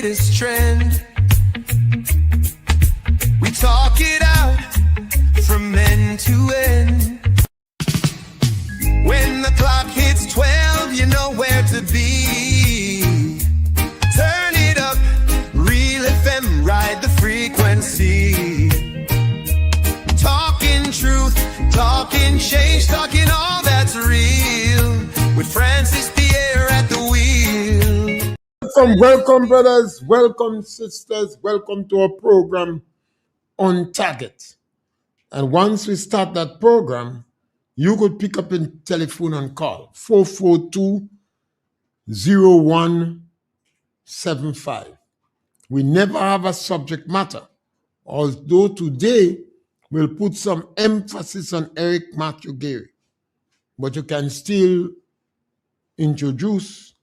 latest trend. We talk it out from end to end. When the clock hits 12, you know where to be. Turn it up, Real FM, ride the frequency. Talking truth, talking change, talking all that's real. With Francis Pierre at the wheel. Welcome, brothers. Welcome, sisters. Welcome to our program On Target. And once we start that program, you could pick up a telephone and call 442-0175. We never have a subject matter, although today we'll put some emphasis on Eric Matthew Gairy. But you can still introduce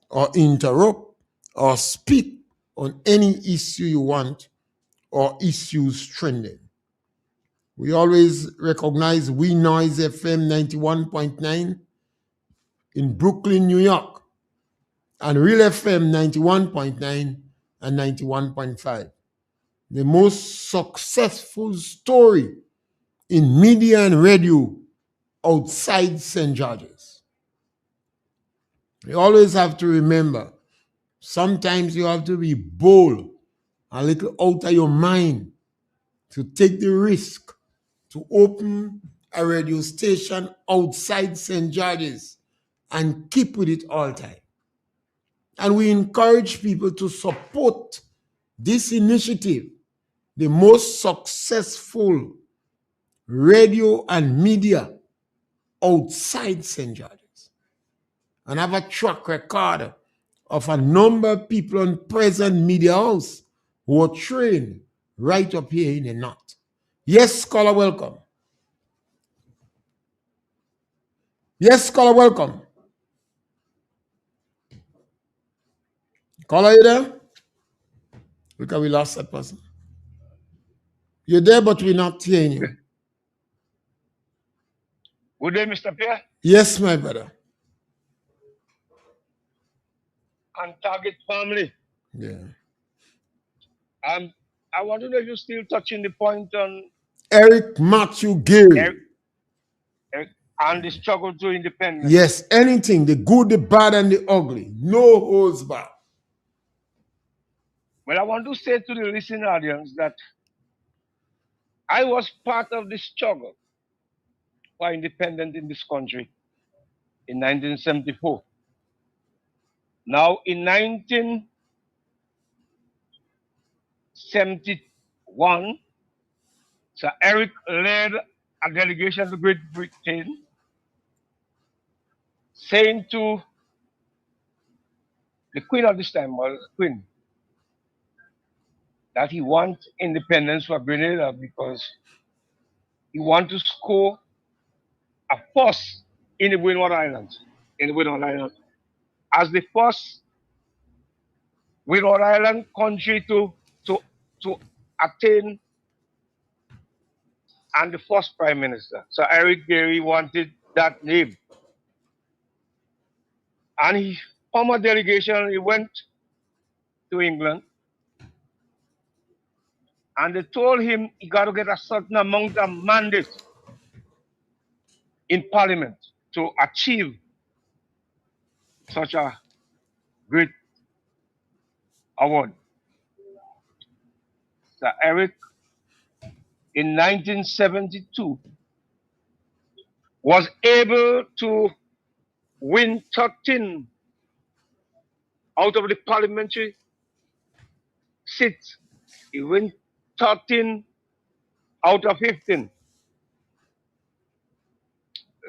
or interrupt or speak on any issue you want or issues trending. We always recognize We Noise FM 91.9 in Brooklyn, New York, and Real FM 91.9 and 91.5. The most successful story in media and radio outside St. George's. You always have to remember, sometimes you have to be bold, a little out of your mind, to take the risk to open a radio station outside St. George's and keep with it all time. And we encourage people to support this initiative, the most successful radio and media outside St. George's, and have a track record of a number of people on present media house who are trained right up here in the north. Yes, caller, welcome. Yes, caller, welcome. Caller, you there? Because we lost that person. You're there, but we're not hearing you. Good day, Mr. Pierre. Yes, my brother. And Target family. Yeah. I want to know if you're still touching the point on Eric Matthew Gairy. And the struggle to independence. Yes, anything, the good, the bad, and the ugly. No holds back. Well, I want to say to the listening audience that I was part of the struggle for independence in this country in 1974. Now, in 1971, Sir Eric led a delegation to Great Britain, saying to the Queen of this time, well, Queen, that he wants independence for Grenada because he wants to score a first in the Windward Islands, as the first Windward Island country to attain, and the first Prime Minister. So Eric Gairy wanted that name. And he formed a delegation, he went to England, and they told him he got to get a certain amount of mandate in Parliament to achieve such a great award. So Eric, in 1972, was able to win 13 out of the parliamentary seats. He won 13 out of 15,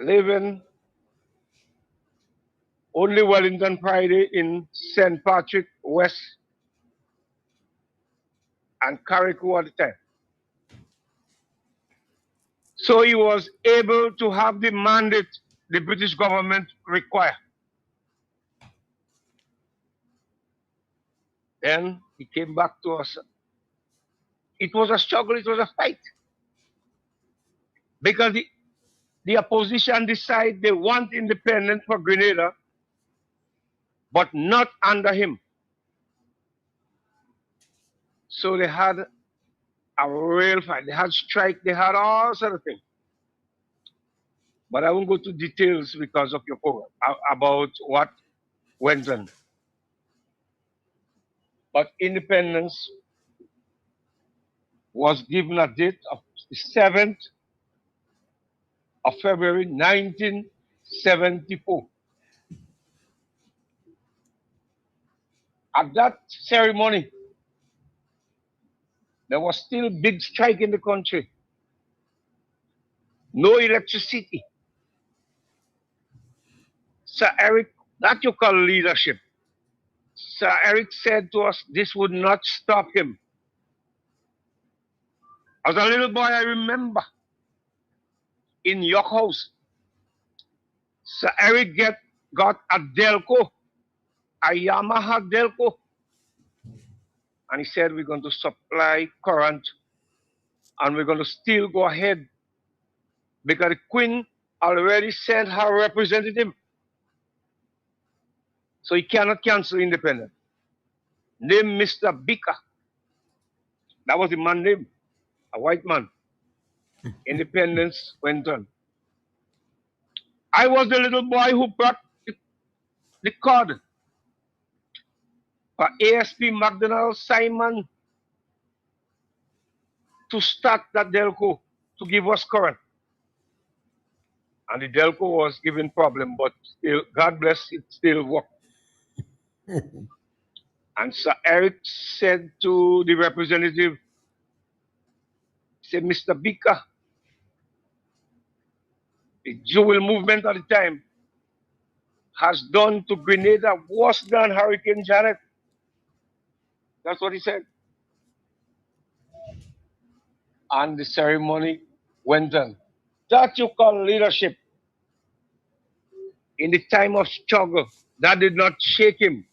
leaving only Wellington Friday in St. Patrick West and Carriacou at the time. So he was able to have the mandate the British government required. Then he came back to us. It was a struggle, it was a fight. Because the opposition decided they want independence for Grenada, but not under him. So they had a real fight. They had strike. They had all sort of things. But I won't go to details because of your program about what went on. But independence was given a date of the 7th of February 1974. At that ceremony, there was still big strike in the country. No electricity. Sir Eric, that you call leadership. Sir Eric said to us, this would not stop him. As a little boy, I remember in York House, Sir Eric got a Delco, a Yamaha Delco, and he said, we're going to supply current and we're going to still go ahead because the Queen already sent her representative. So he cannot cancel independence. Name Mr. Beaker. That was the man name, a white man. Independence went on. I was the little boy who brought the card for ASP McDonald Simon to start that Delco to give us current. And the Delco was giving problem, but still, God bless, it still worked. And Sir Eric said to the representative, he said, Mr. Beaker, the Jewel movement at the time has done to Grenada worse than Hurricane Janet. That's what he said. And the ceremony went on. That you call leadership. In the time of struggle, that did not shake him.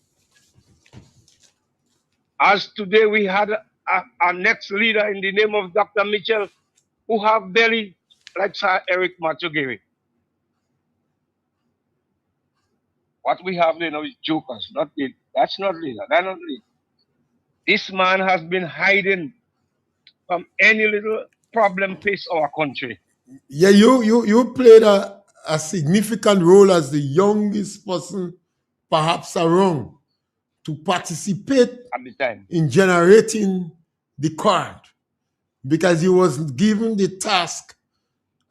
As today we had our next leader in the name of Dr. Mitchell, who have belly like Sir Eric Gairy. What we have now is jokers, not leader. That's not leader. That's not leader. This man has been hiding from any little problem face our country. Yeah, you played a significant role as the youngest person, perhaps around, to participate At the time. in generating the card, because he was given the task,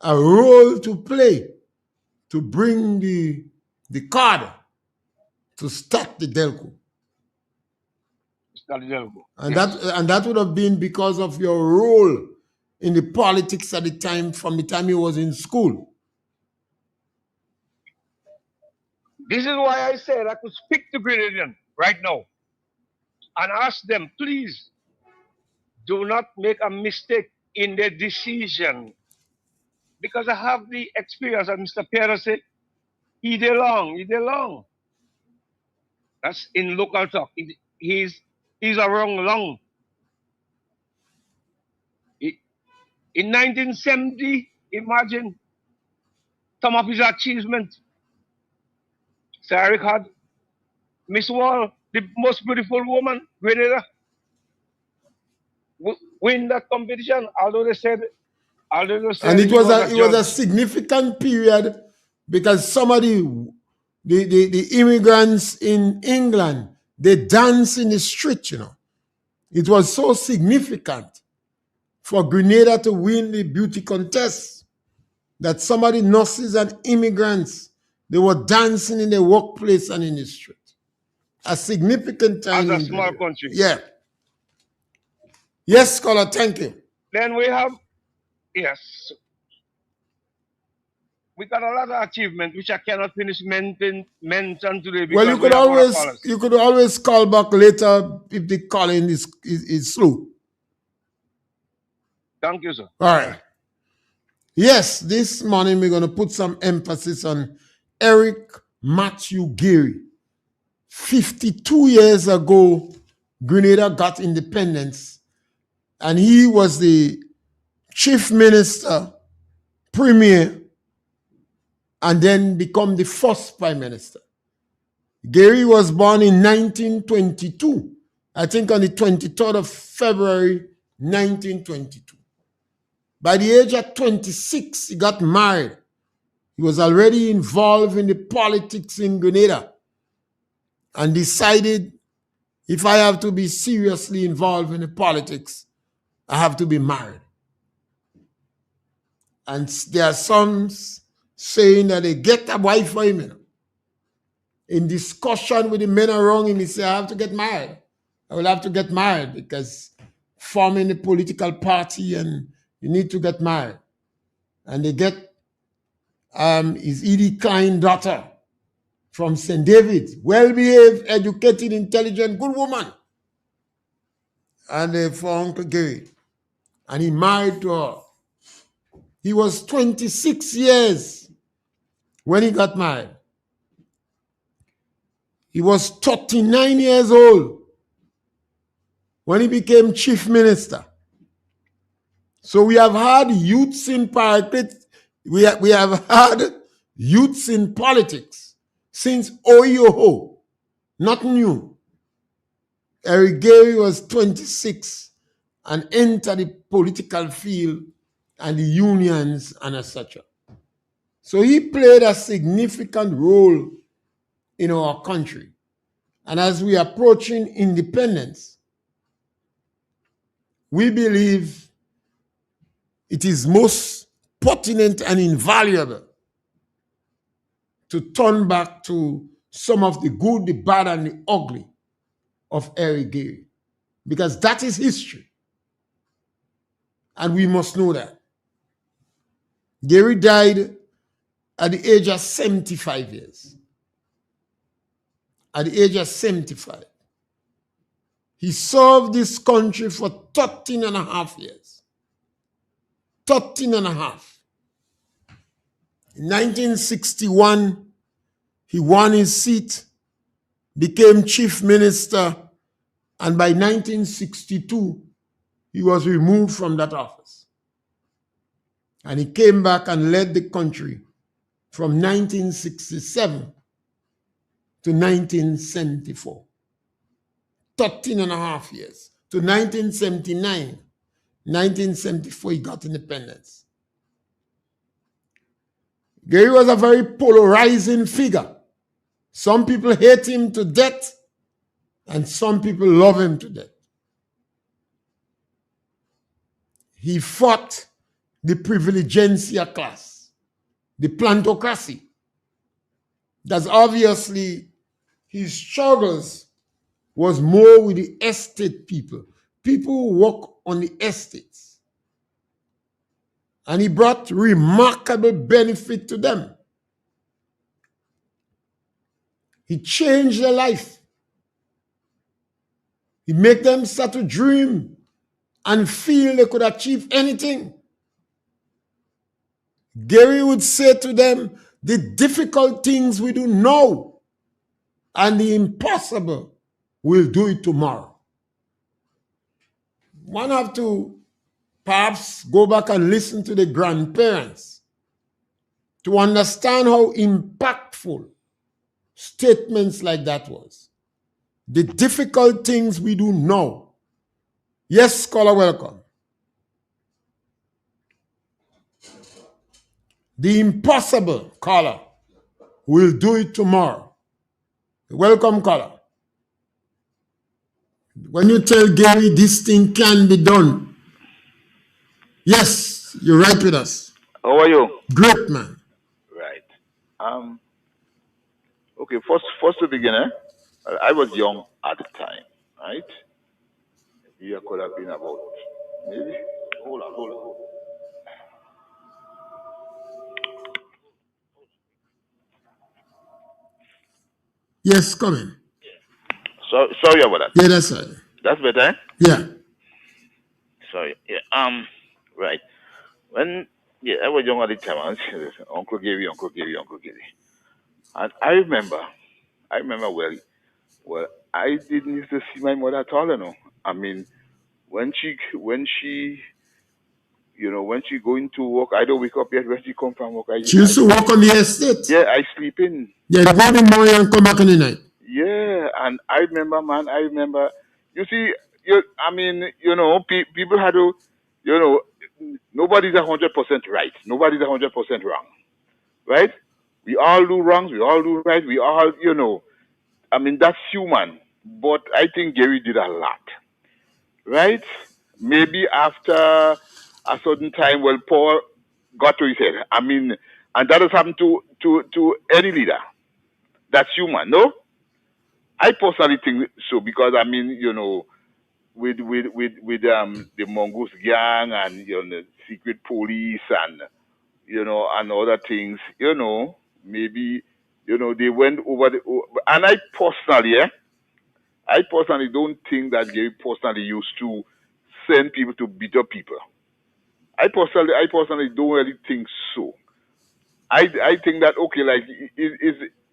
a role to play, to bring the card to start the Delco. Start the Delco. And Yes. that would have been because of your role in the politics at the time, from the time you was in school. This is why I said I could speak to Grenadians right now and ask them, please, do not make a mistake in their decision. Because I have the experience, as Mr. Pierre said, he dey long. That's in local talk. He's around long. In 1970, imagine some of his achievements. Sir Eric had Miss Wall, the most beautiful woman, Grenada, win that competition. Although they said And it was a significant period, because some of the immigrants in England, they dance in the street, you know. It was so significant for Grenada to win the beauty contest that some of the nurses and immigrants, they were dancing in the workplace and in the street. A significant time. As a small country. Yeah. Yes, scholar, thank you. Then we have, yes, we got a lot of achievement which I cannot finish mention today. Well, you could always call back later if the calling is slow. Thank you, sir. All right. Yes, this morning we're going to put some emphasis on Eric Matthew Gairy. 52 years ago, Grenada got independence, and he was the chief minister, premier, and then become the 1st prime minister. Gairy was born in 1922 I think on the 23rd of February, 1922. By the age of 26, he got married. He was already involved in the politics in Grenada and decided, if I have to be seriously involved in the politics, I have to be married. And there are some saying that they get a wife for him. In discussion with the men around him, he said, I have to get married. I will have to get married because forming a political party and you need to get married. And they get his Edie Klein daughter from St. David's, well-behaved, educated, intelligent, good woman. And for Uncle Gairy. And he married to her. He was 26 years when he got married. He was 39 years old when he became chief minister. So we have had youths in politics. We have had youths in politics since Oyoho. Not new. Eric Gairy was 26 and entered the political field and the unions and etc. So he played a significant role in our country. And as we are approaching independence, we believe it is most pertinent and invaluable to turn back to some of the good, the bad, and the ugly of Eric Gairy, because that is history. And we must know that. Gairy died at the age of 75 years. At the age of 75. He served this country for 13 and a half years. 13 and a half. In 1961, he won his seat, became chief minister, and by 1962, he was removed from that office. And he came back and led the country from 1967 to 1974. 13 and a half years. To 1979. 1974, he got independence. Gairy was a very polarizing figure. Some people hate him to death, and some people love him to death. He fought the privilegencia class, the plantocracy. That's obviously his struggles was more with the estate people who work on the estates. And he brought remarkable benefit to them. He changed their life. He made them start to dream and feel they could achieve anything. Gairy would say to them, the difficult things we do now and the impossible, we'll do it tomorrow. One have to perhaps go back and listen to the grandparents to understand how impactful statements like that was. The difficult things we do now. Yes, scholar, welcome. The impossible, caller, we'll do it tomorrow. Welcome, caller. When you tell Gairy this thing can be done, yes, you're right with us. How are you? Great, man. Right. Okay, first to begin, I was young at the time, right? You could have been about, maybe, hold on. Yes, come in. Sorry about that. Yeah, that's right. That's better, eh? Yeah. Sorry. Yeah. Right. When I was young at the time, I was Uncle Gairy. And I remember well, I didn't used to see my mother at all, you know. I mean, when she going to work, I don't wake up yet. When she come from work, She used to work on the estate. Yeah, I sleep in. Yeah, go in the morning and come back in the night. Yeah, and I remember You see, I mean, people had to, nobody's 100% right. Nobody's 100% wrong, right? We all do wrongs. We all do right. We all, I mean, that's human. But I think Gary did a lot, right? Maybe after a certain time, well, Paul got to his head. I mean, and that has happened to any leader. That's human, no? I personally think so because I mean, with the Mongoose gang and the secret police and and other things, maybe they went over and I personally don't think that Gary personally used to send people to beat up people. I personally don't really think so. I think that okay, like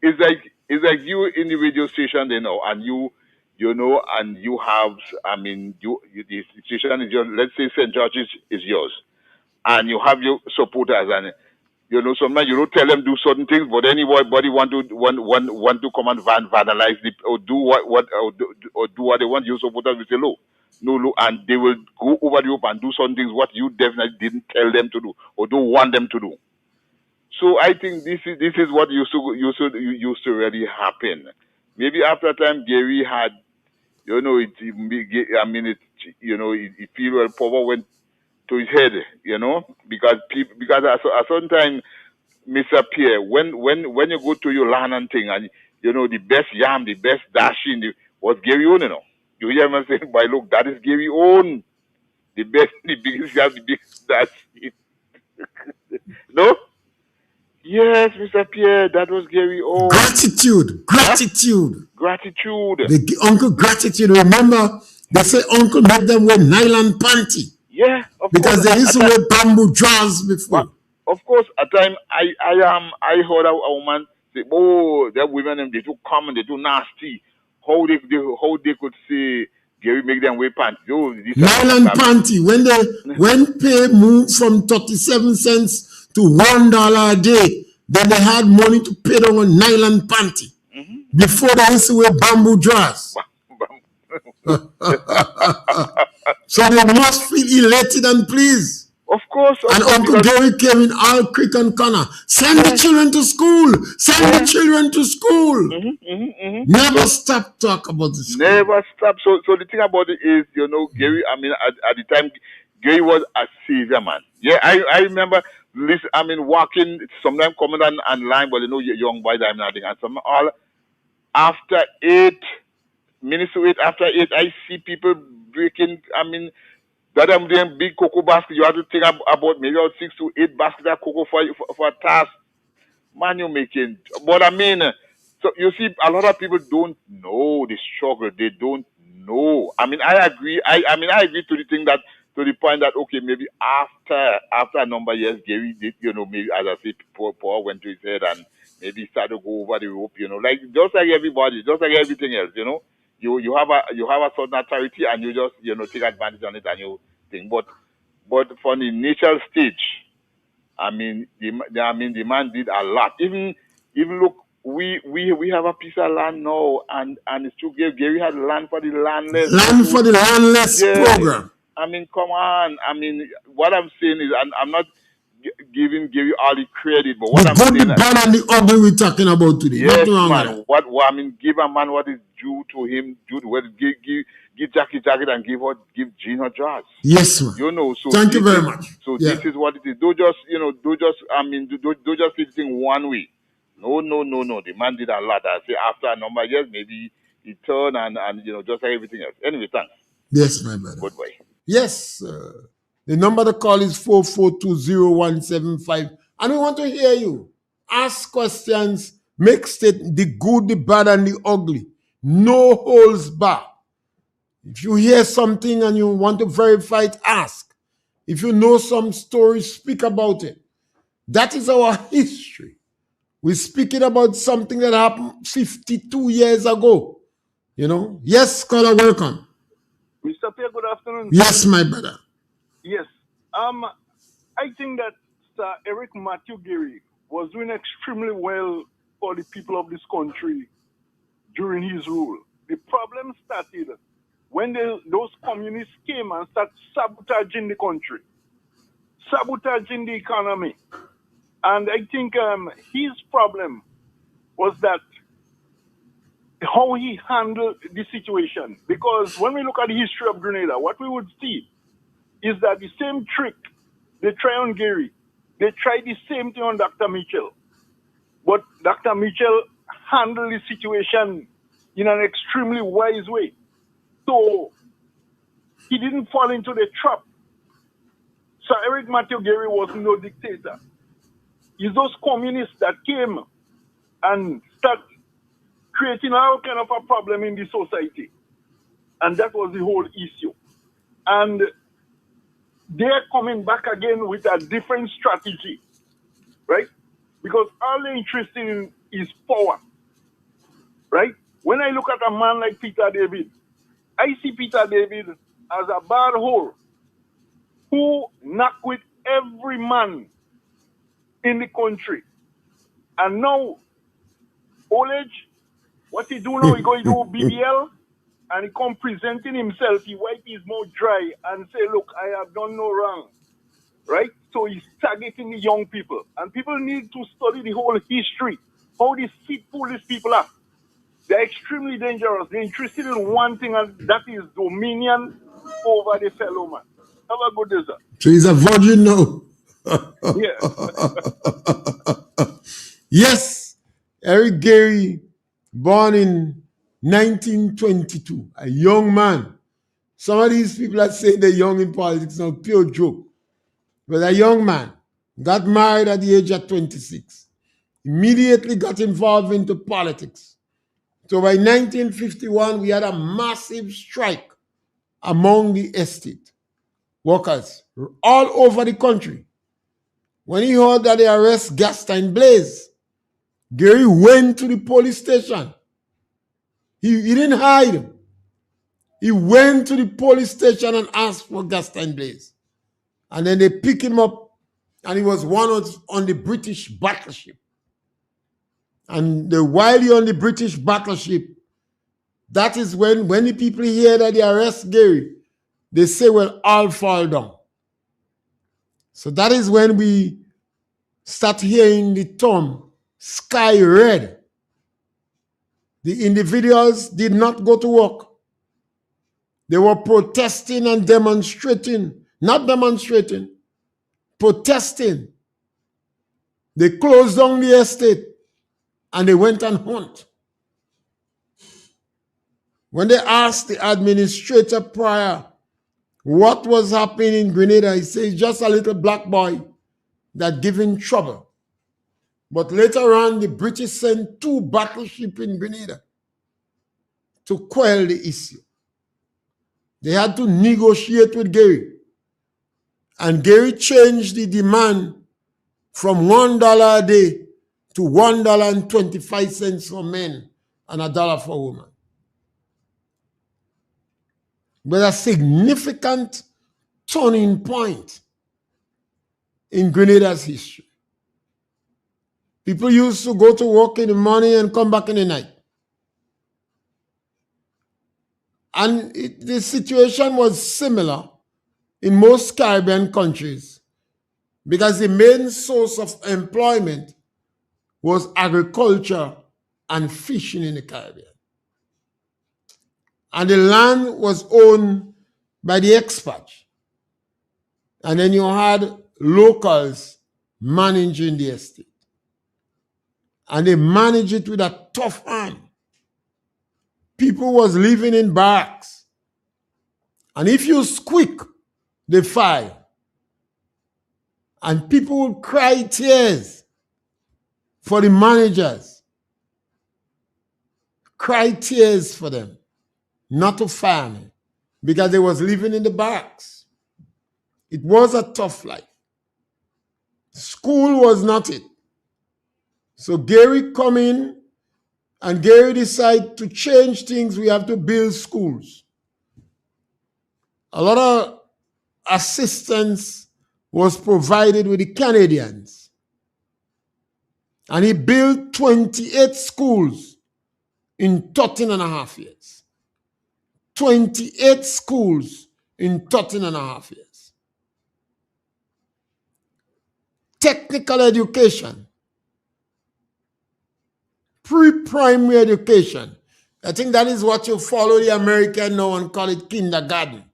it's like you in the radio station, and and you have, I mean, the station is yours. Let's say St. George's is yours, and you have your supporters, and sometimes you don't tell them do certain things, but anybody want to come and vandalize or do or do what they want. Your supporters will say no, no, no, and they will go over the rope and do certain things what you definitely didn't tell them to do or don't want them to do. So I think this is what used to really happen. Maybe after a time Gary had, I mean, it feel well power went to his head, because because at certain time, Mr. Pierre, when you go to your land and thing, and the best yam, the best dashing was Gary own, You hear me saying, "By look, that is Gary own, the best, the biggest yam, the biggest dashing." No. Yes, Mr. Pierre, that was Gary own. Gratitude. Gratitude. The uncle gratitude. Remember, they say uncle made them wear nylon panty. Yeah, of because course. they used to wear bamboo drawers before. Of course, at time I heard a woman say, "Oh, that women they too common, they too nasty. How they could say Gary make them wear pants? Oh, nylon panty. When pay moved from 37 cents to $1 a day, then they had money to pay them on nylon panty. Before they used to wear bamboo drawers. So they must feel elated and pleased. Of course. And Uncle Gary came in all creek and corner. Send the children to school. Send the children to school. Never stop talk about the school. Never stop. So the thing about it is, Gary, I mean, at the time, Gary was a savior man. Yeah, I remember, walking, sometimes coming on line, but young boys, I'm not, and some all, after 8 minutes to 8, after 8, I see people breaking, that I'm doing big cocoa basket. You have to think about maybe 6 to 8 baskets of cocoa for a task. Man, you're making. But so you see, a lot of people don't know the struggle. They don't know. I agree. I agree to the thing that, to the point that, okay, maybe after a number of years, Gary did, maybe, as I say, Paul went to his head and maybe started to go over the rope, like just like everybody, just like everything else, You have a certain authority and you just take advantage on it and you think. But for the initial stage, the man did a lot. Even look, we have a piece of land now, and it's true. Gary had land for the landless. Land for the landless program. Come on. What I'm saying is, I'm not giving Gary all the credit, but what I'm saying, the bad and the ugly we're talking about today. Yes, man. Give a man what is due to him. Give Jackie jacket and give Jean her dress. Yes, man. So thank you very much. So this is what it is. Don't just see the thing one way. No. The man did a lot. I say after a number of years, maybe he turned and just like everything else. Anyway, thanks. Yes, my brother. Goodbye. Yes, the number to call is 4420175, and we want to hear you. Ask questions, make statements, the good, the bad, and the ugly. No holds barred. If you hear something and you want to verify it, ask. If you know some story, speak about it. That is our history. We're speaking about something that happened 52 years ago. Yes, caller, welcome. Mr. Pierre, good afternoon. Yes, my brother. Yes. I think that Sir Eric Matthew Gairy was doing extremely well for the people of this country during his rule. The problem started when those communists came and started sabotaging the country, sabotaging the economy. And I think his problem was that how he handled the situation. Because when we look at the history of Grenada, what we would see is that the same trick they try on Gairy, they tried the same thing on Dr. Mitchell. But Dr. Mitchell handled the situation in an extremely wise way. So he didn't fall into the trap. So Eric Matthew Gairy was no dictator. It's those communists that came and started creating all kind of a problem in the society. And that was the whole issue. And they're coming back again with a different strategy, right? Because all they're interested in is power, right? When I look at a man like Peter David, I see Peter David as a bad hole who knocked with every man in the country. And now, old age, what he do now, he going to do BBL, and he come presenting himself, he wipe his mouth dry and say, look, I have done no wrong, right? So he's targeting the young people. And people need to study the whole history, how these foolish people are. They're extremely dangerous. They're interested in one thing, and that is dominion over the fellow man. Have a good day, sir. So he's a virgin now. Yeah. Yes, Eric Gairy, born in 1922, a young man. Some of these people that say they're young in politics now, pure joke. But a young man, got married at the age of 26, immediately got involved into politics. So by 1951, we had a massive strike among the estate workers all over the country. When he heard that they arrest Gaston Blaze, Gairy went to the police station. He didn't hide. He went to the police station and asked for Gaston Blaze. And then they picked him up, and he was on the British battleship. And while you're on the British battleship, that is when the people hear that they arrest Gairy, they say, well, all fall down. So that is when we start hearing the term sky red. The individuals did not go to work. They were protesting and demonstrating, not demonstrating, protesting. They closed down the estate and they went and hunt. When they asked the administrator prior what was happening in Grenada, he says just a little black boy that giving trouble. But later on, the British sent 2 battleships in Grenada to quell the issue. They had to negotiate with Gairy. And Gairy changed the demand from $1 a day to $1.25 for men and $1 for women. But a significant turning point in Grenada's history. People used to go to work in the morning and come back in the night. And the situation was similar in most Caribbean countries because the main source of employment was agriculture and fishing in the Caribbean. And the land was owned by the expats. And then you had locals managing the estate. And they managed it with a tough hand. People was living in barracks. And if you squeak, they fire. And people would cry tears for the managers. Cry tears for them not to fire me because they was living in the barracks. It was a tough life. School was not it. So Gairy come in and Gairy decide to change things. We have to build schools. A lot of assistance was provided with the Canadians. And he built 28 schools in 13 and a half years. 28 schools in 13.5 years. Technical education, pre-primary education. I think that is what you follow the American now and call it kindergarten.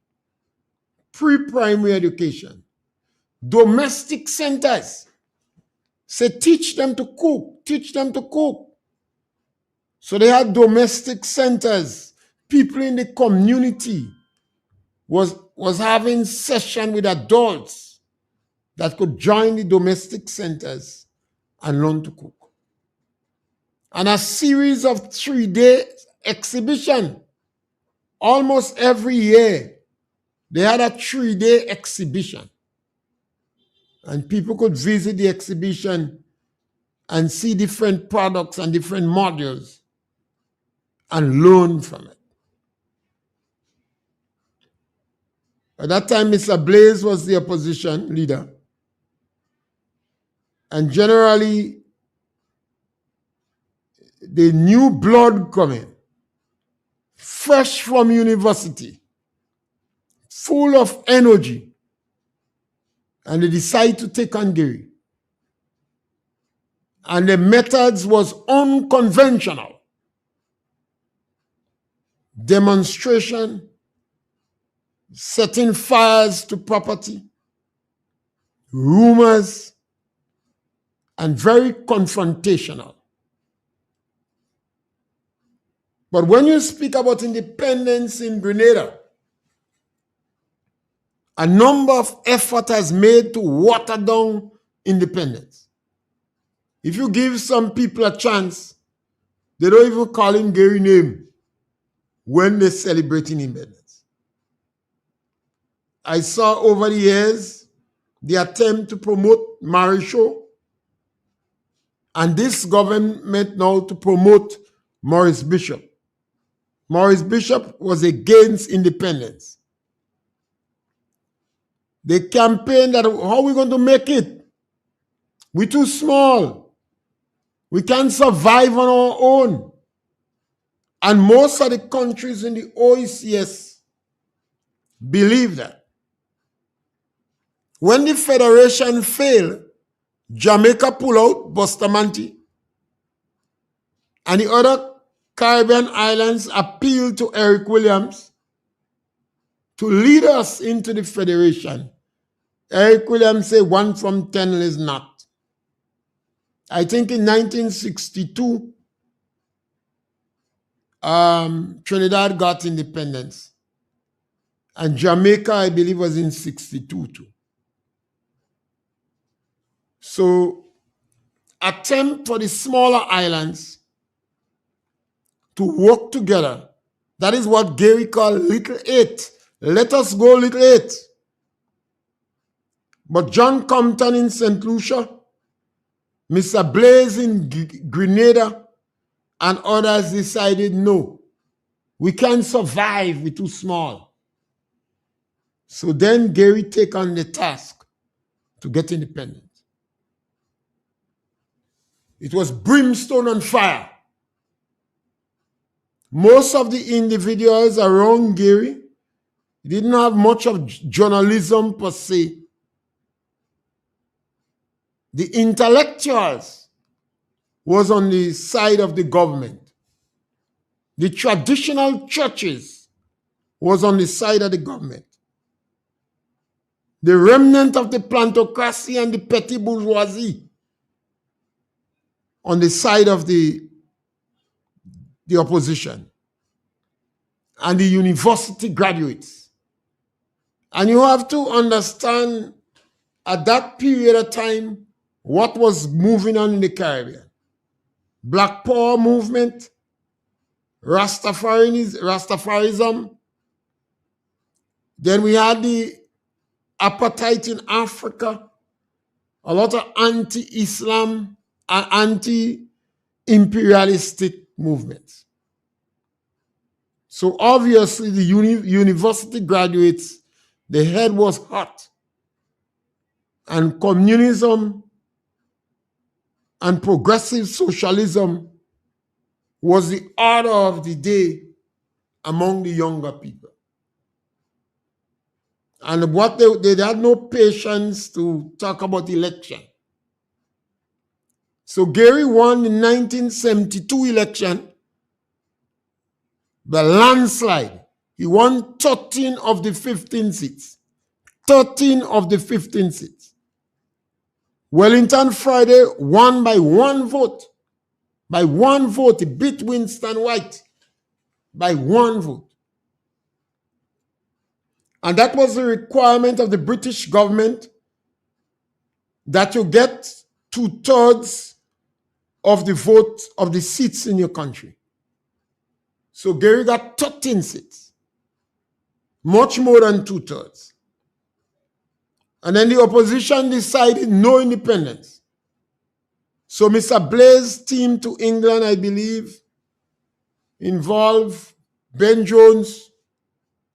Pre-primary education. Domestic centers. Say, teach them to cook, teach them to cook. So they had domestic centers. People in the community was having session with adults that could join the domestic centers and learn to cook. And a series of 3-day exhibition. Almost every year, they had a 3-day exhibition. And people could visit the exhibition and see different products and different modules and learn from it. At that time, Mr. Blaze was the opposition leader. And generally, the new blood coming, fresh from university, full of energy, and they decide to take on Gairy. And the methods was unconventional. Demonstration, setting fires to property, rumors, and very confrontational. But when you speak about independence in Grenada, a number of effort has made to water down independence. If you give some people a chance, they don't even call him Gairy name when they're celebrating independence. I saw over the years the attempt to promote marriage show, and this government now to promote Maurice Bishop. Maurice Bishop was against independence. They campaigned that how are we going to make it? We're too small. We can't survive on our own. And most of the countries in the OECS believe that. When the Federation failed, Jamaica pulled out Bustamante, and the other Caribbean islands appealed to Eric Williams to lead us into the Federation. Eric Williams said 1 from 10 is not. I think in 1962, Trinidad got independence. And Jamaica, I believe, was in 62 too. So, attempt for the smaller islands to work together. That is what Gairy called Little 8. Let us go, Little 8. But John Compton in St. Lucia, Mr. Blaze in Grenada, and others decided, no, we can't survive, we're too small. So then Gairy take on the task to get independent. It was brimstone and fire. Most of the individuals around Gairy didn't have much of journalism per se. The intellectuals was on the side of the government. The traditional churches was on the side of the government. The remnant of the plantocracy and the petty bourgeoisie on the side of the opposition. And the university graduates. And you have to understand at that period of time what was moving on in the Caribbean. Black Power movement, Rastafarism. Then we had the apartheid in Africa, a lot of anti-Islam and anti-imperialistic movements. So obviously the university graduates, the head was hot. And communism and progressive socialism was the order of the day among the younger people. And what they had no patience to talk about election. So Gairy won the 1972 election, the landslide. He won 13 of the 15 seats. 13 of the 15 seats. Wellington Friday won by one vote. By one vote, he beat Winston White. By one vote. And that was the requirement of the British government, that you get 2/3 of the vote of the seats in your country. So Gairy got 13 seats. Much more than 2/3. And then the opposition decided no independence. So Mr. Blair's team to England, I believe, involved Ben Jones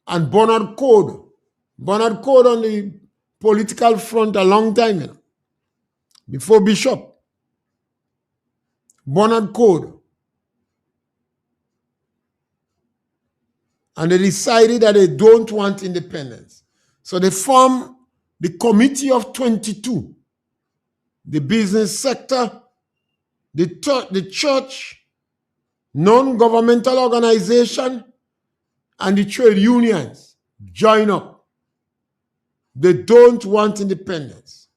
and Bernard Coad. Bernard Coad on the political front a long time, before Bishop. Bernard Coad. And they decided that they don't want independence. So they formed the Committee of 22. The business sector, the church, non-governmental organization, and the trade unions join up. They don't want independence.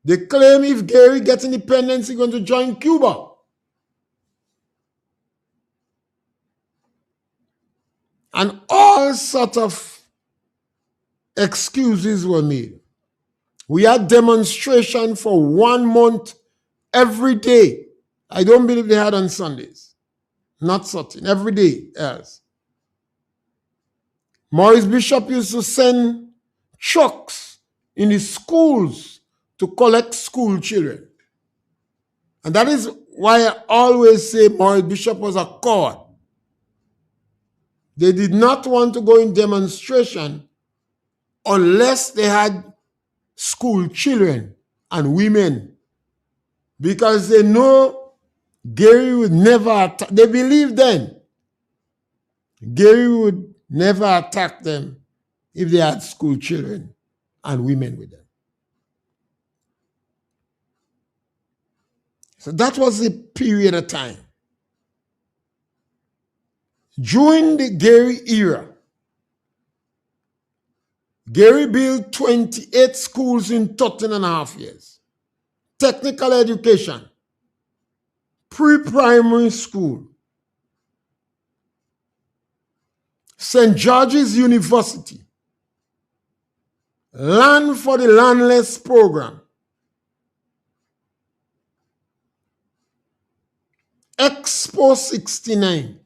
They claim if Gairy gets independence, he's going to join Cuba. And all sorts of excuses were made. We had demonstration for 1 month every day. I don't believe they had on Sundays. Not certain. Every day else. Maurice Bishop used to send trucks in the schools to collect school children. And that is why I always say Maurice Bishop was a coward. They did not want to go in demonstration unless they had school children and women, because they know Gairy would never attack. They believed then Gairy would never attack them if they had school children and women with them. So that was the period of time. During the Gairy era, Gairy built 28 schools in 13.5 years. Technical education, pre-primary school, St. George's University, Land for the Landless program, Expo 69,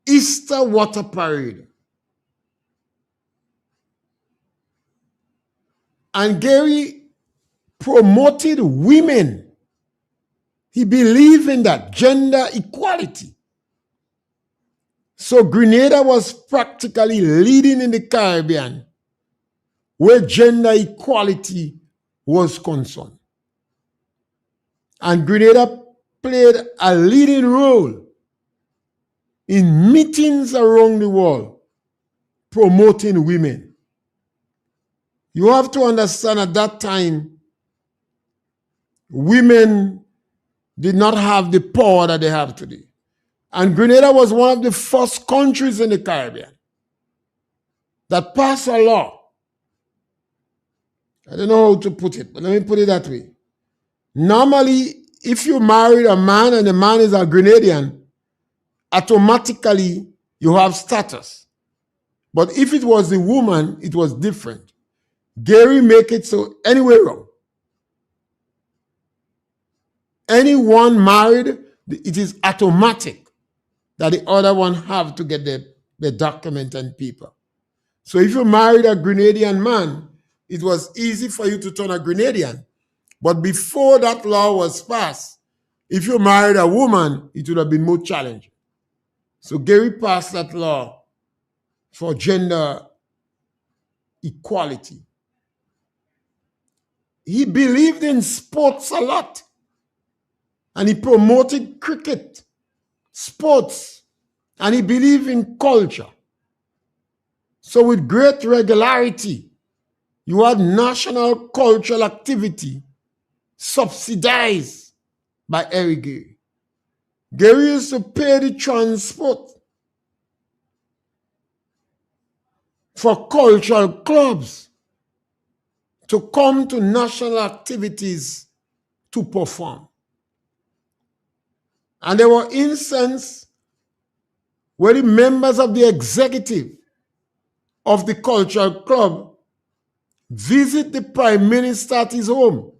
Easter Water Parade. And Gairy promoted women. He believed in that, gender equality. So Grenada was practically leading in the Caribbean where gender equality was concerned. And Grenada played a leading role in meetings around the world promoting women. You have to understand, at that time, women did not have the power that they have today. And Grenada was one of the first countries in the Caribbean that passed a law. I don't know how to put it, but let me put it that way. Normally, if you married a man and the man is a Grenadian, automatically you have status. But if it was a woman, it was different. Gairy make it so anyway wrong. Anyone married, it is automatic that the other one have to get the document and paper. So if you married a Grenadian man, it was easy for you to turn a Grenadian. But before that law was passed, if you married a woman, it would have been more challenging. So Gairy passed that law for gender equality. He believed in sports a lot. And he promoted cricket. sports, and he believed in culture. So with great regularity, you had national cultural activity subsidized by Eric Gairy. Gairy used to pay the transport for cultural clubs to come to national activities to perform. And there were instances where the members of the executive of the cultural club visit the prime minister at his home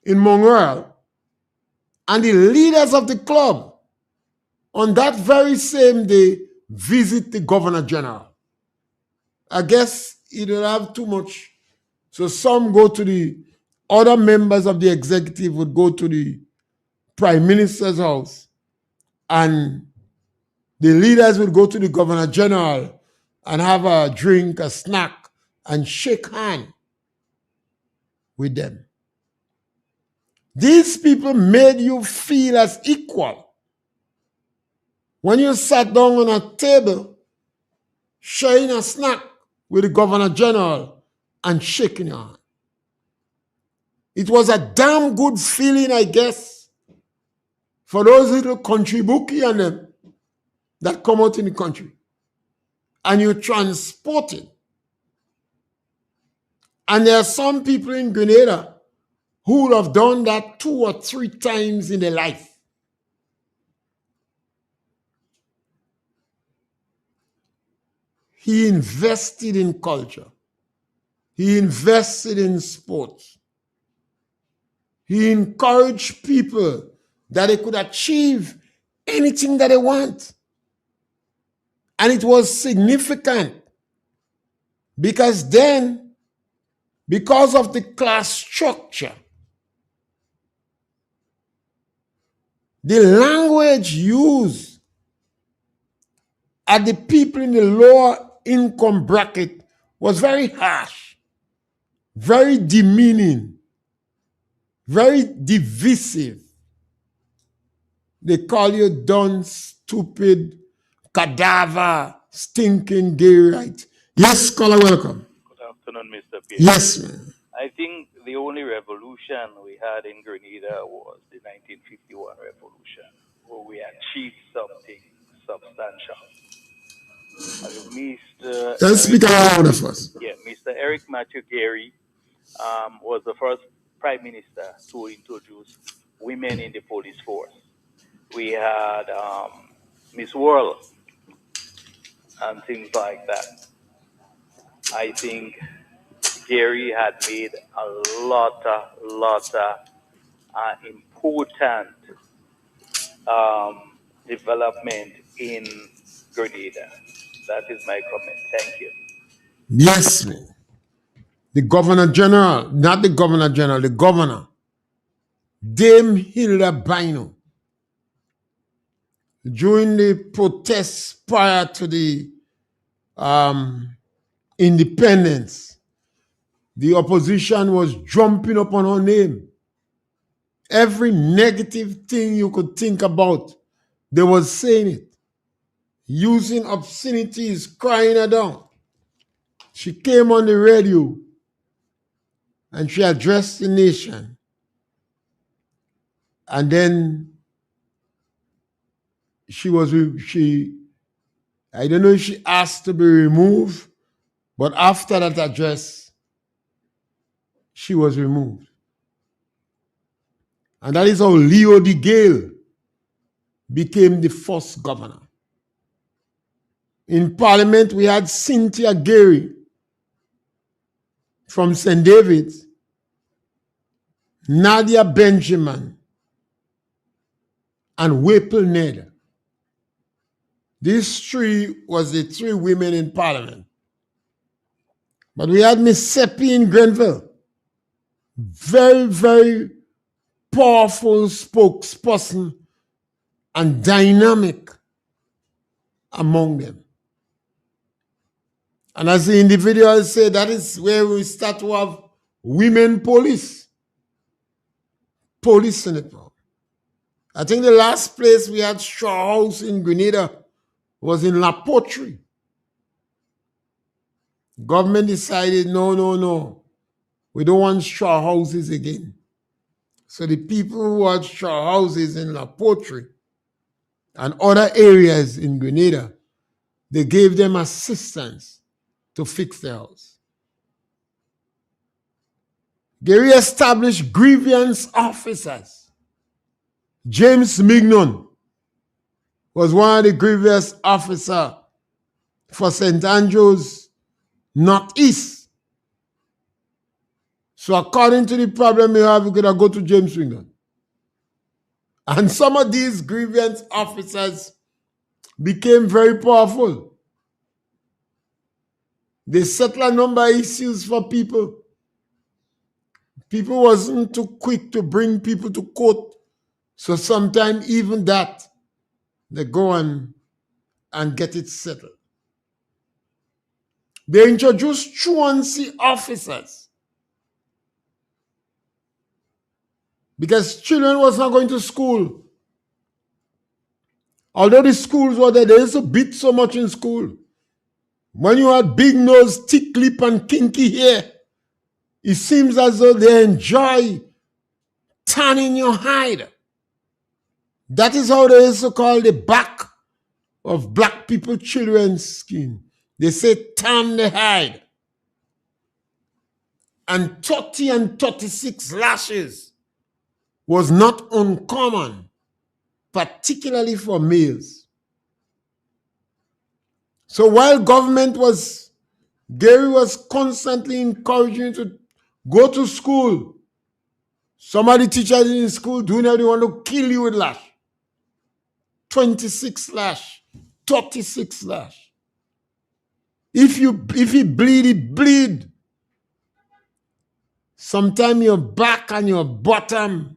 in Montreal, and the leaders of the club on that very same day visit the governor general. I guess he didn't have too much. So some go to the other members of the executive would go to the prime minister's house, and the leaders would go to the governor general and have a drink, a snack, and shake hands with them. These people made you feel as equal. When you sat down on a table, sharing a snack with the governor general and shaking your hand. It was a damn good feeling, I guess, for those little country bookie and them that come out in the country. And you transport it. And there are some people in Grenada who would have done that 2 or 3 times in their life. He invested in culture. He invested in sports. He encouraged people that they could achieve anything that they want. And it was significant because then, because of the class structure, the language used at the people in the lower income bracket was very harsh, very demeaning, very divisive. They call you dumb, stupid, cadaver, stinking, Gayrite. Yes, caller, welcome. Good afternoon, Mr. Pierre. Yes, man. I think the only revolution we had in Grenada was the 1951 revolution, where we achieved something substantial. Let's speak around of us. Yeah, Mr. Eric Matthew Gairy was the first prime minister to introduce women in the police force. We had Miss World and things like that. I think Gairy had made a lot of important development in Grenada. That is my comment. Thank you. Yes, man. The governor general, not the governor general, the governor, Dame Hilda Bino, during the protests prior to the independence, the opposition was jumping up on her name. Every negative thing you could think about, they was saying it. Using obscenities, crying her down. She came on the radio and she addressed the nation. And then I don't know if she asked to be removed, but after that address, she was removed. And that is how Leo de Gale became the first governor. In Parliament, we had Cynthia Gairy from St. David's, Nadia Benjamin, and Whipple Ned. These 3 was the 3 women in Parliament. But we had Miss Seppi in Grenville. Very, very powerful spokesperson and dynamic among them. And as the individual said, that is where we start to have women police. Police in it. I think the last place we had straw house in Grenada was in La Poterie. Government decided, no. We don't want straw houses again. So the people who had straw houses in La Poterie and other areas in Grenada, they gave them assistance to fix their house. Gairy established grievance officers. James Mignon was one of the grievance officers for St. Andrews Northeast. So according to the problem you have, you could go to James Mignon. And some of these grievance officers became very powerful. They settled a number of issues for people. People wasn't too quick to bring people to court. So sometimes even that, they go on and get it settled. They introduced truancy officers because children was not going to school. Although the schools were there, they used to beat so much in school. When you had big nose, thick lip, and kinky hair, it seems as though they enjoy tanning your hide. That is how they used to call the back of black people children's skin. They say tan the hide. And 30 and 36 lashes was not uncommon, particularly for males. So while Gairy was constantly encouraging you to go to school, some of the teachers in school doing everything want to kill you with lash. 26 lash, 36 lash. If you bleed, it bleed. Sometimes your back and your bottom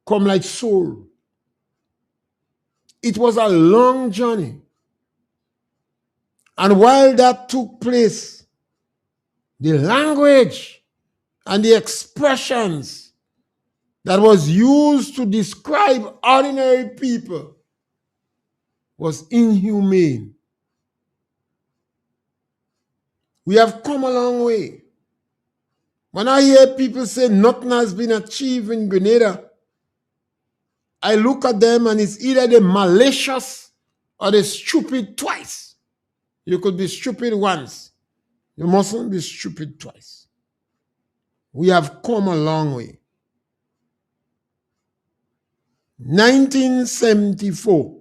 come like sore. It was a long journey. And while that took place, the language and the expressions that was used to describe ordinary people was inhumane. We have come a long way. When I hear people say nothing has been achieved in Grenada, I look at them and it's either the malicious or the stupid twice. You could be stupid once. You mustn't be stupid twice. We have come a long way. 1974.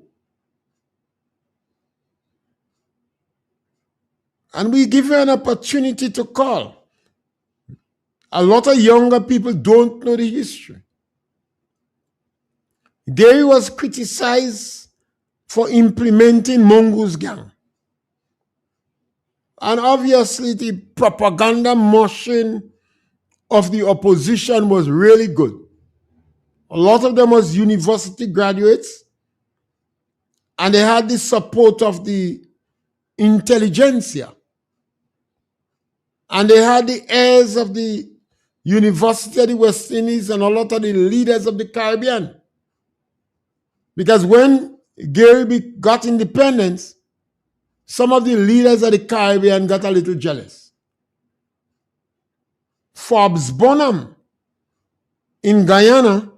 And we give you an opportunity to call. A lot of younger people don't know the history. Gairy was criticized for implementing Mongoose Gang. And obviously the propaganda machine of the opposition was really good. A lot of them was university graduates, and they had the support of the intelligentsia. And they had the heirs of the University of the West Indies and a lot of the leaders of the Caribbean. Because when Gairy got independence, some of the leaders of the Caribbean got a little jealous. Forbes Bonham in Guyana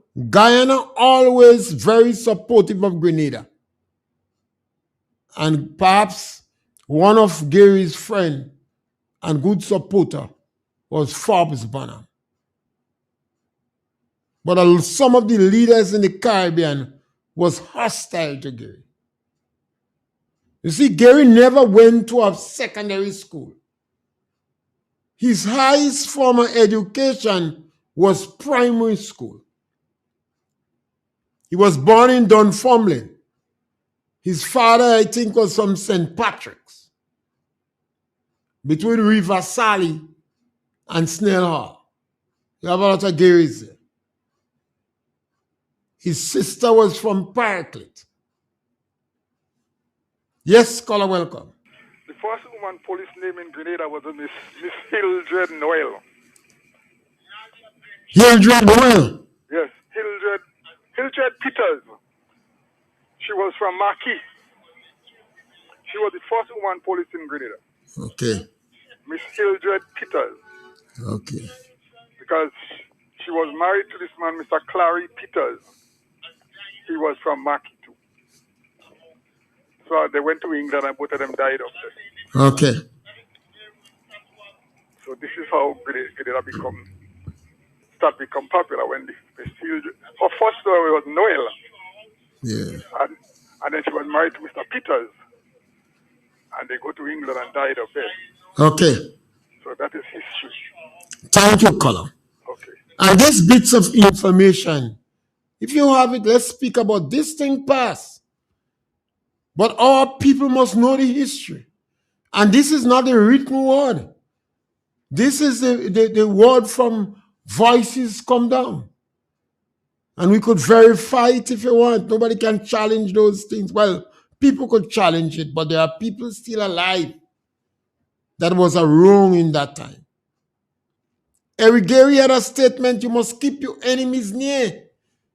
always very supportive of Grenada. And perhaps one of Gairy's friends and good supporter was Forbes Bonham. But some of the leaders in the Caribbean was hostile to Gairy. You see, Gairy never went to a secondary school. His highest form of education was primary school. He was born in Dunfermline. His father, I think, was from St. Patrick's, between River Sally and Snail Hall. You have a lot of Gairys there. His sister was from Paraclete. Yes, caller, welcome. The first woman police name in Grenada was Miss Hildred Noel. Hildred Noel? Yes, Hildred Peters. She was from Marquis. She was the first woman police in Grenada. Okay. Miss Hildred Peters. Okay. Because she was married to this man, Mr. Clary Peters. He was from Marquis too. So they went to England and both of them died up there. Okay. So this is how Grenada start become popular when Miss Hildred. Her first story was Noel. Yeah. And then she was married to Mr. Peters. And they go to England and died up there. Okay. So that is history. Thank you, Colin. Okay. And these bits of information, if you have it, let's speak about this thing past. But our people must know the history. And this is not a written word. This is the word from voices come down. And we could verify it if you want. Nobody can challenge those things. Well, people could challenge it, but there are people still alive that was a wrong in that time. Gairy had a statement, you must keep your enemies near.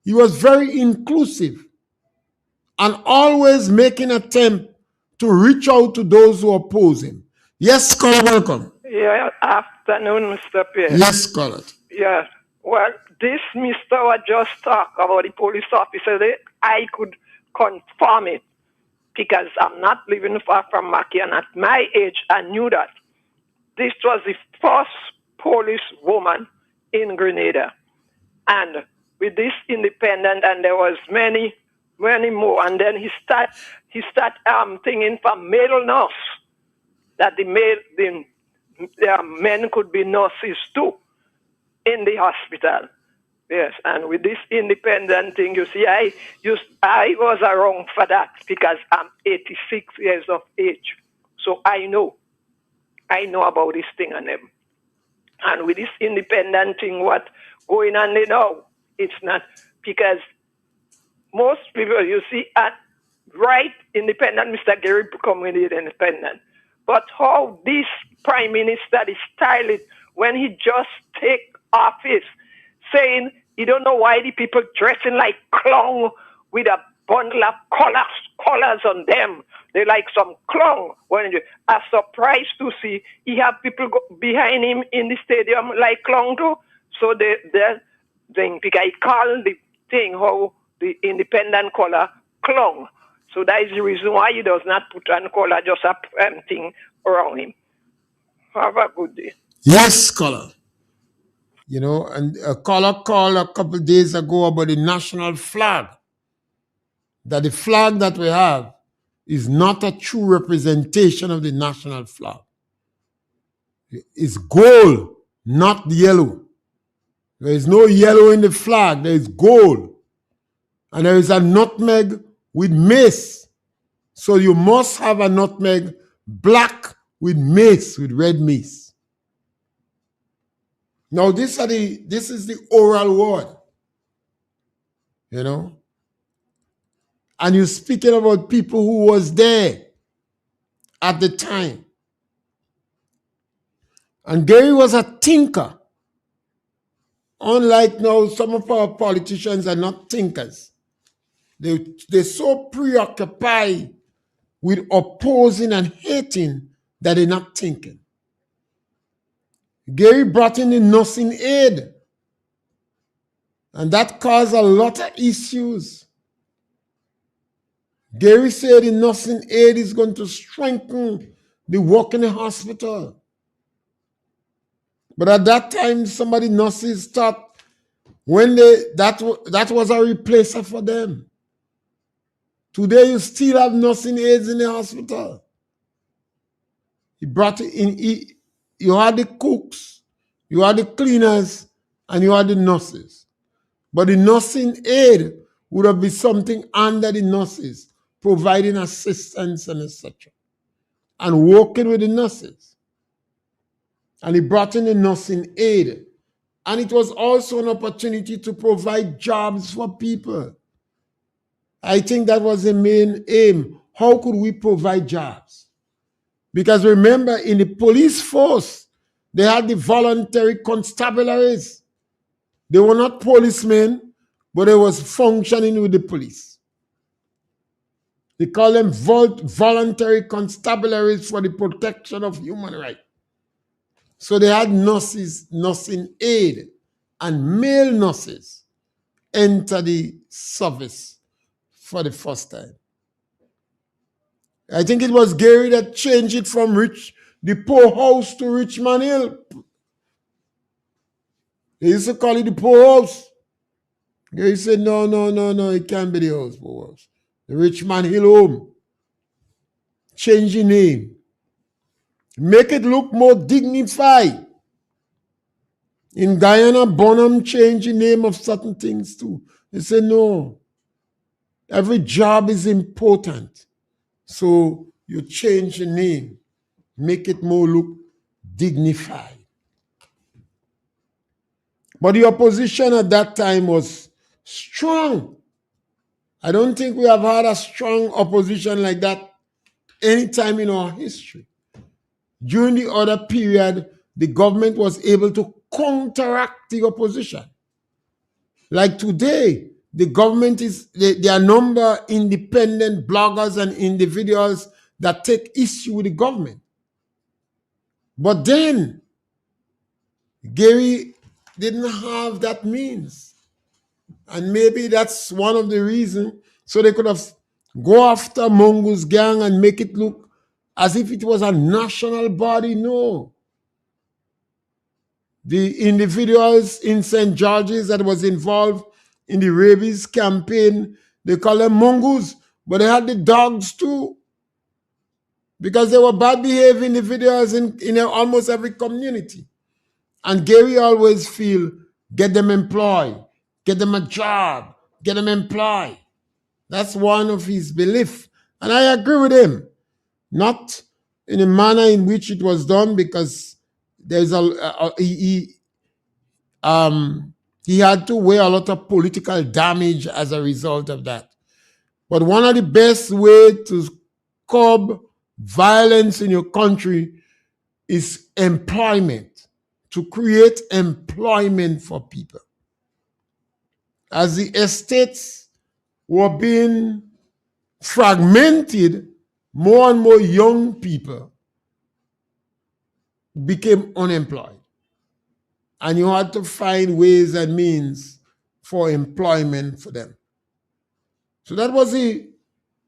He was very inclusive and always making an attempt to reach out to those who oppose him. Yes, Scholar, welcome. Yeah, afternoon, Mr. Pierre. Yes, Scholar. Yeah, well, this Mr. was just talk about the police officer. I could confirm it because I'm not living far from Maki, and at my age, I knew that. This was the first police woman in Grenada. And with this independent, and there was many more. And then he start thinking for male nurse, that the men could be nurses too in the hospital. Yes, and with this independent thing, you see, I was wrong for that because I'm 86 years of age. So I know about this thing and them. And with this independent thing, what going on now, it's not because most people, you see, at right independent, Mr. Gairy become really independent. But how this prime minister is styled when he just take office, saying he don't know why the people dressing like clown with a bundle of colors on them. They like some clown. When I'm surprised to see he have people behind him in the stadium like clown too. So they because he call the thing how the independent color clown. So that is the reason why he does not put on color, just a thing around him. Have a good day. Yes, Scholar. You know, and a caller called a couple of days ago about the national flag. That the flag that we have is not a true representation of the national flag. It's gold, not yellow. There is no yellow in the flag. There is gold. And there is a nutmeg with mace. So you must have a nutmeg black with mace, with red mace. Now this is the oral word. You know? And you're speaking about people who was there at the time. And Gairy was a thinker. Unlike now, some of our politicians are not thinkers. They're so preoccupied with opposing and hating that they're not thinking. Gairy brought in the nursing aid. And that caused a lot of issues. Gairy said the nursing aid is going to strengthen the work in the hospital. But at that time, somebody nurses thought when that was a replacer for them. Today, you still have nursing aides in the hospital. He brought it in. You had the cooks, you had the cleaners, and you had the nurses. But the nursing aid would have been something under the nurses, providing assistance and etc. And working with the nurses. And he brought in the nursing aid. And it was also an opportunity to provide jobs for people. I think that was the main aim. How could we provide jobs? Because remember, in the police force, they had the voluntary constabularies. They were not policemen, but they was functioning with the police. They call them voluntary constabularies for the protection of human rights. So they had nurses, nursing aid, and male nurses enter the service for the first time. I think it was Gairy that changed it from the poorhouse to Richmond Hill. They used to call it the poorhouse. Gairy said, no, it can't be the poorhouse. The Richmond Hill home. Change the name. Make it look more dignified. In Guyana, Bonham changed the name of certain things too. They said, no, every job is important. So you change the name, make it more look dignified. But the opposition at that time was strong. I don't think we have had a strong opposition like that any time in our history. During the other period, the government was able to counteract the opposition. Like today, the government there are a number of independent bloggers and individuals that take issue with the government. But then, Gairy didn't have that means. And maybe that's one of the reasons. So they could have go after Mongoose gang and make it look as if it was a national body. No. The individuals in St. George's that was involved in the rabies campaign, they call them mongoose, but they had the dogs too. Because they were bad behaving individuals in almost every community. And Gairy always feel, get them employed, get them a job, get them employed. That's one of his beliefs. And I agree with him. Not in a manner in which it was done, because there's he had to wear a lot of political damage as a result of that. But one of the best ways to curb violence in your country is employment, to create employment for people. As the estates were being fragmented, more and more young people became unemployed. And you had to find ways and means for employment for them. So that was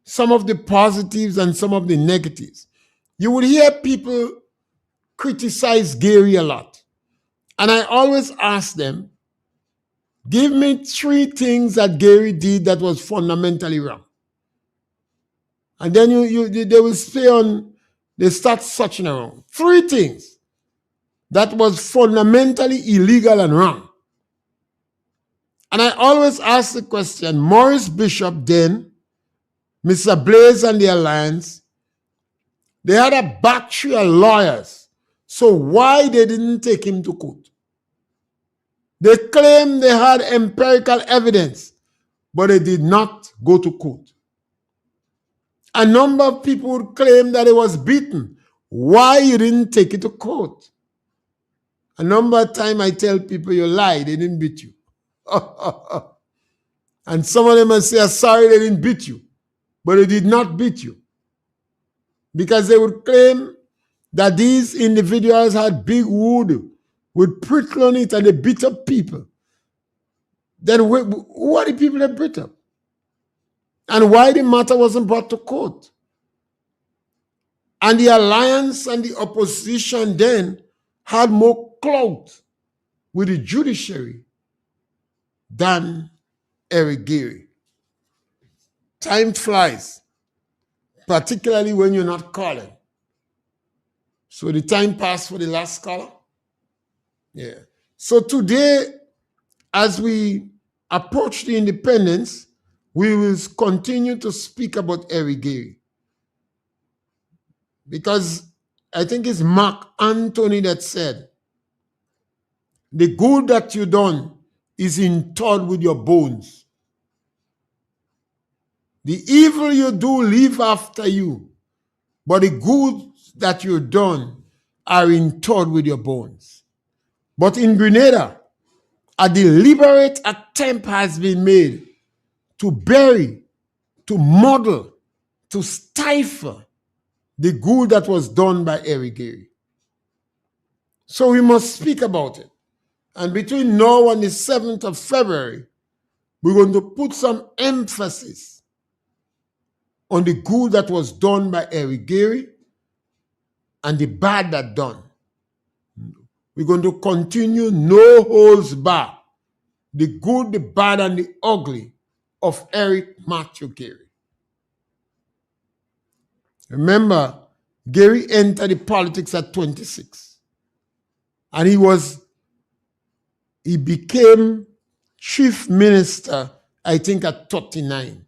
some of the positives and some of the negatives. You would hear people criticize Gairy a lot. And I always ask them, give me 3 things that Gairy did that was fundamentally wrong. And then they will they start searching around. 3 things that was fundamentally illegal and wrong. And I always ask the question, Maurice Bishop then, Mr. Blaze and the Alliance, they had a battery of lawyers. So why they didn't take him to court? They claimed they had empirical evidence, but they did not go to court. A number of people would claim that he was beaten. Why you didn't take it to court? A number of times I tell people, you lie, they didn't beat you. And some of them will say, sorry, they didn't beat you. But they did not beat you. Because they would claim that these individuals had big wood with prickle on it and they beat up people. Then who are the people that beat up? And why the matter wasn't brought to court? And the Alliance and the opposition then had more clout with the judiciary than Eric Gairy. Time flies, particularly when you're not calling. So the time passed for the last caller. Yeah. So today, as we approach the independence, we will continue to speak about Eric Gairy. Because I think it's Mark Antony that said, the good that you done is interred with your bones. The evil you do leave after you, but the good that you done are interred with your bones. But in Grenada, a deliberate attempt has been made to bury, to muddle, to stifle the good that was done by Eric Gairy. So we must speak about it. And between now and the 7th of February, we're going to put some emphasis on the good that was done by Eric Gairy and the bad that done. We're going to continue no holds barred, the good, the bad, and the ugly of Eric Matthew Gairy. Remember, Gairy entered the politics at 26. And he became chief minister, I think, at 39.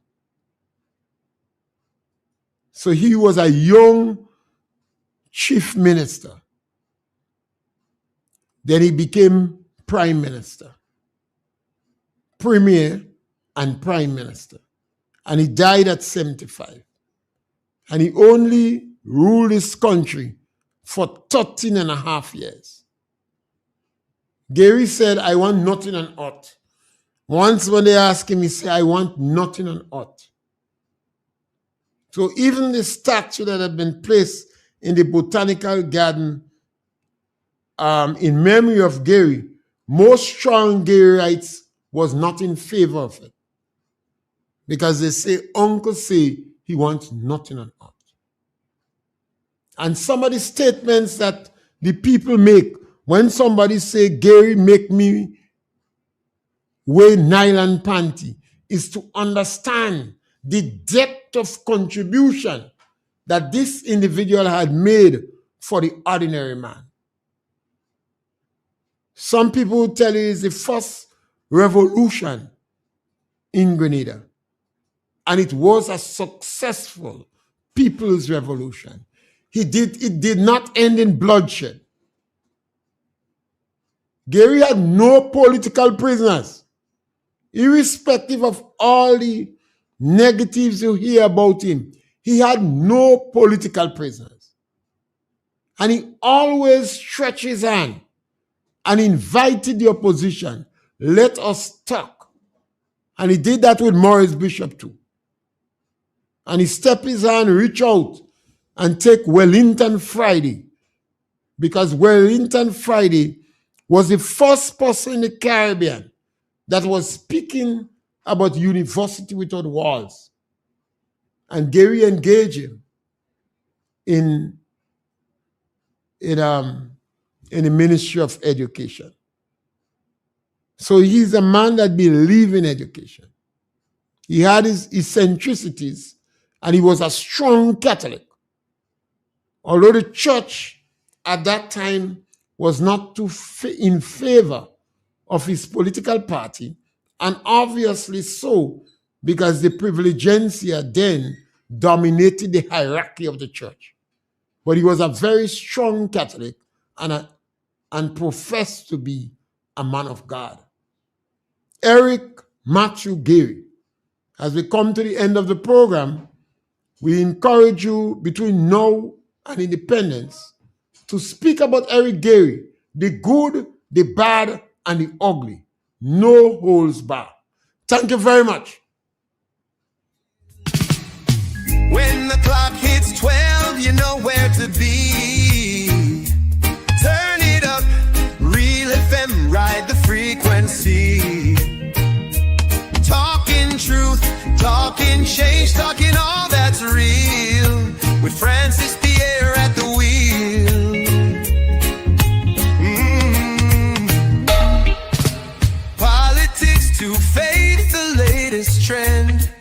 So he was a young chief minister. Then he became prime minister, premier and prime minister. And he died at 75. And he only ruled his country for 13 and a half years. Gairy said, I want nothing on earth. Once when they asked him, he said, I want nothing on earth. So even the statue that had been placed in the botanical garden in memory of Gairy, most strong Gairyites was not in favor of it. Because they say, Uncle say he wants nothing on earth. And some of the statements that the people make, when somebody say, Gairy make me wear nylon panty, is to understand the depth of contribution that this individual had made for the ordinary man. Some people will tell you it's the first revolution in Grenada. And it was a successful people's revolution. It did not end in bloodshed. Gairy had no political prisoners. Irrespective of all the negatives you hear about him, he had no political prisoners. And he always stretched his hand and invited the opposition, let us talk. And he did that with Maurice Bishop too. And he stepped his hand, reach out, and take Wellington Friday. Because Wellington Friday was the first person in the Caribbean that was speaking about university without walls. And Gairy engaged him in the Ministry of Education. So he's a man that believed in education. He had his eccentricities, and he was a strong Catholic. Although the church at that time was not too in favor of his political party, and obviously so because the privilegencia then dominated the hierarchy of the church. But he was a very strong Catholic and professed to be a man of God. Eric Matthew Gairy. As we come to the end of the program, we encourage you between now and independence to speak about Eric Gairy, the good, the bad, and the ugly. No holds barred. Thank you very much. When the clock hits 12, you know where to be. Turn it up, Real FM, ride the frequency. Talking truth, talking change, talking all that's real. With Francis Pierre at the wheel. Politics to faith, the latest trend.